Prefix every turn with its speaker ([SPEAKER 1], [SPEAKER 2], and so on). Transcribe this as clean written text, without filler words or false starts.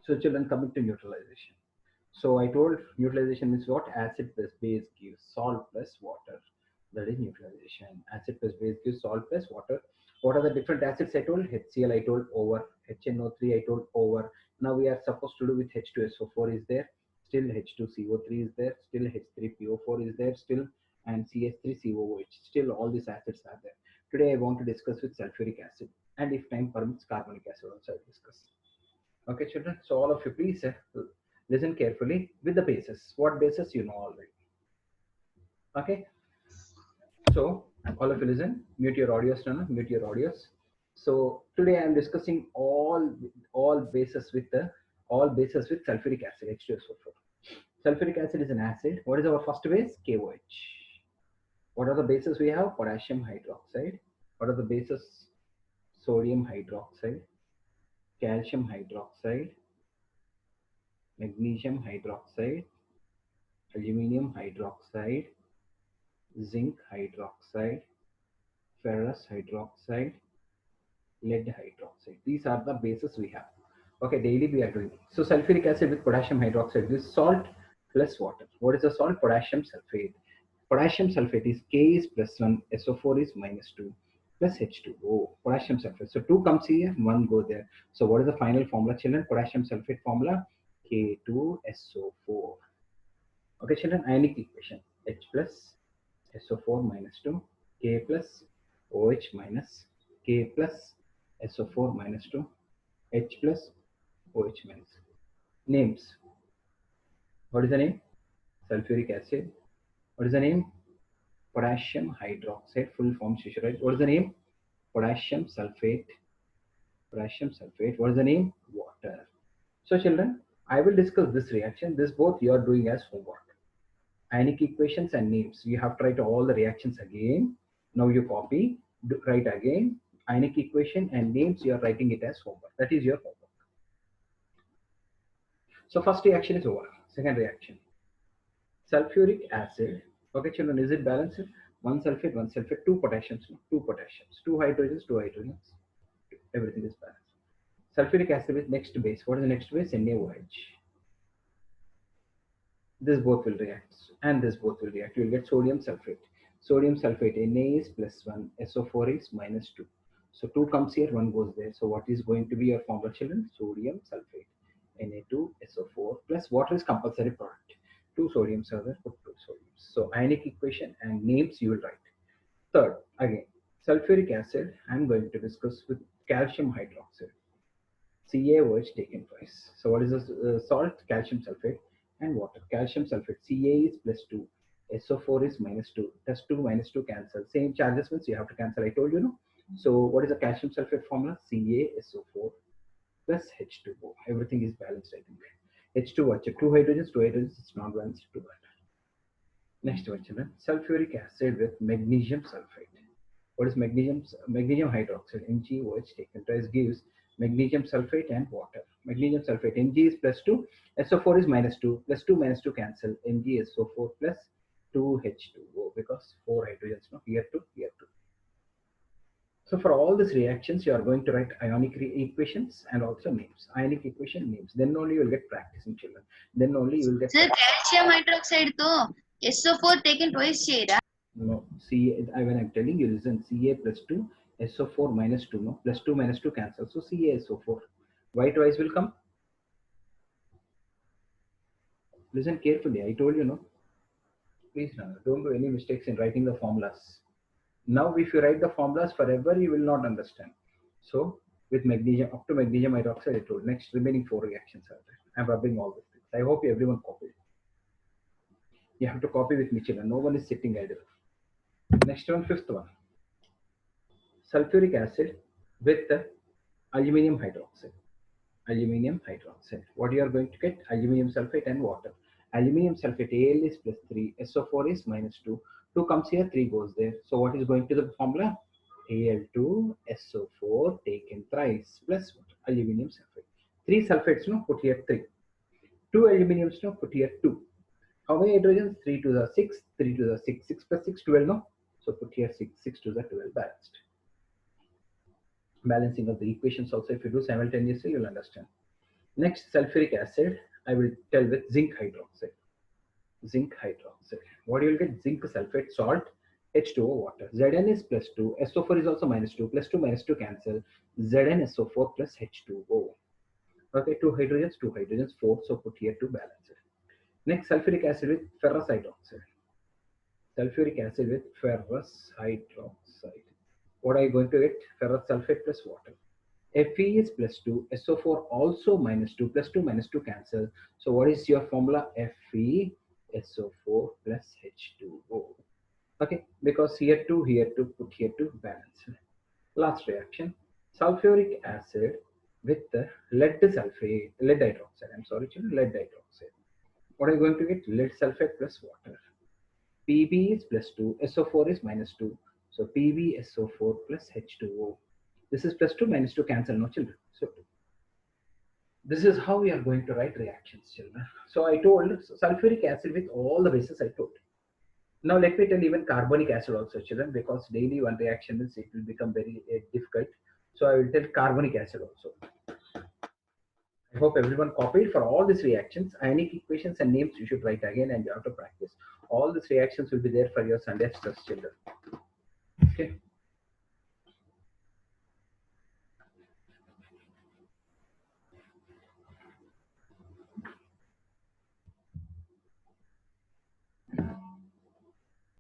[SPEAKER 1] So children, coming to neutralization. So I told neutralization means what? Acid plus base gives salt plus water. That is neutralization. Acid plus base gives salt plus water. What are the different acids I told? HCl I told over, HNO3 I told over. Now we are supposed to do with H2SO4 is there, still H2CO3 is there, still H3PO4 is there, still, and CH3COOH. Still all these acids are there. Today I want to discuss with sulfuric acid, and if time permits, carbonic acid also I'll discuss. Okay, children. So all of you, please listen carefully with the bases. What bases you know already. Okay. So all of you listen. Mute your audios now. Mute your audios. So today I am discussing all bases with sulfuric acid H2SO4. Sulfuric acid is an acid. What is our first base? KOH. What are the bases we have? Potassium hydroxide. What are the bases? Sodium hydroxide, calcium hydroxide, magnesium hydroxide, aluminium hydroxide, zinc hydroxide, ferrous hydroxide, lead hydroxide. These are the bases we have. Okay, daily we are doing. So sulfuric acid with potassium hydroxide is salt plus water. What is the salt? Potassium sulfate. Potassium sulfate is K is +1, SO4 is -2, plus H2O, potassium sulfate. So 2 comes here, 1 go there. So what is the final formula, children? Potassium sulfate formula, K2SO4. Okay, children, ionic equation, H plus SO4 -2, K plus OH minus, K plus SO4 -2, H plus OH minus. Names. What is the name? Sulfuric acid. What is the name? Potassium hydroxide, full form you should write. What is the name? Potassium sulfate. Potassium sulfate. What is the name? Water. So children, I will discuss this reaction. This both you are doing as homework. Ionic equations and names. You have to write all the reactions again. Now you copy, write again. Ionic equation and names, you are writing it as homework. That is your homework. So first reaction is over. Second reaction. Sulfuric acid. Okay, children, is it balanced? One sulfate, two potassiums, two potassiums, two hydrogens, everything is balanced. Sulfuric acid with next base. What is the next base? NaOH. This both will react, and this both will react. You will get sodium sulfate. Sodium sulfate, Na is +1, SO4 is -2. So 2 comes here, 1 goes there. So what is going to be your formula, children? Sodium sulfate, Na2SO4 plus water is compulsory product. 2 sodiums are there, put 2 sodiums. So ionic equation and names you will write. Third, again, sulfuric acid, I am going to discuss with calcium hydroxide. CaOH taken twice. So what is the salt? Calcium sulfate and water. Calcium sulfate, Ca is +2, SO4 is -2, plus 2 -2 cancel. Same charges means you have to cancel, I told you, no? So what is the calcium sulfate formula? CaSO4 plus H2O. Everything is balanced, I think. H2O, 2 hydrogens, it's not balanced, 2 balanced. Next one, children. Sulfuric acid with magnesium sulfate. What is magnesium? Magnesium hydroxide, MgOH taken twice gives magnesium sulfate and water. Magnesium sulfate, Mg is +2, SO4 is -2, plus 2 -2 cancel, MgSO4 plus 2H2O, because 4 hydrogens, no? Here 2, here 2. So for all these reactions, you are going to write ionic equations and also names. Ionic equation, names. Then only you will get practicing, children. Then only you will get.
[SPEAKER 2] Sir, calcium hydroxide to SO4 taken twice share.
[SPEAKER 1] No, when I'm telling you, listen, Ca +2, SO4 -2, no? Plus 2 -2 cancel. So CaSO4. Why twice will come? Listen carefully. I told you, no? Please, no, don't do any mistakes in writing the formulas. Now, if you write the formulas forever, you will not understand. So, with magnesium, up to magnesium hydroxide, I told. Next, remaining 4 reactions are there. I'm rubbing all these things. I hope everyone copied. You have to copy with me, children. No one is sitting idle. Next one, fifth one. Sulfuric acid with aluminium hydroxide. Aluminium hydroxide. What you are going to get? Aluminium sulfate and water. Aluminium sulfate, Al is +3, SO4 is -2. 2 comes here, 3 goes there. So what is going to the formula? Al2SO4 taken thrice plus what? Aluminium sulfate. 3 sulfates, no? Put here 3. 2 aluminiums, no? Put here 2. How many hydrogens? 3 to the 6, 3 to the 6, 6 plus 6, 12, no? So put here 6, 6 to the 12, balanced. Balancing of the equations also, if you do simultaneously, you'll understand. Next, sulfuric acid, I will tell with zinc hydroxide. Zinc hydroxide. What you will get? Zinc sulfate, salt, H2O, water. Zn is plus 2. SO4 is also minus 2. Plus 2 minus 2 cancel. ZnSO4 plus H2O. Okay, two hydrogens, 4. So put here to balance it. Next, sulfuric acid with ferrous hydroxide. Sulfuric acid with ferrous hydroxide. What are you going to get? Ferrous sulfate plus water. Fe is plus 2, SO4 also minus 2, plus 2 minus 2 cancel. So what is your formula? Fe SO4 plus H2O. Okay, because here 2, put here 2, balance. Last reaction, sulfuric acid with the lead hydroxide. I'm sorry, children, lead hydroxide. What are you going to get? Lead sulfate plus water. Pb is plus 2, SO4 is minus 2. So PbSO4 plus H2O. This is plus 2 minus 2 cancel, no children. So this is how we are going to write reactions, children. So I told sulfuric acid with all the bases I told. Now let me tell even carbonic acid also, children, because daily one reaction is, it will become very difficult. So I will tell carbonic acid also. I hope everyone copied for all these reactions. Ionic equations and names you should write again and you have to practice. All these reactions will be there for your Sunday stress, children. Okay.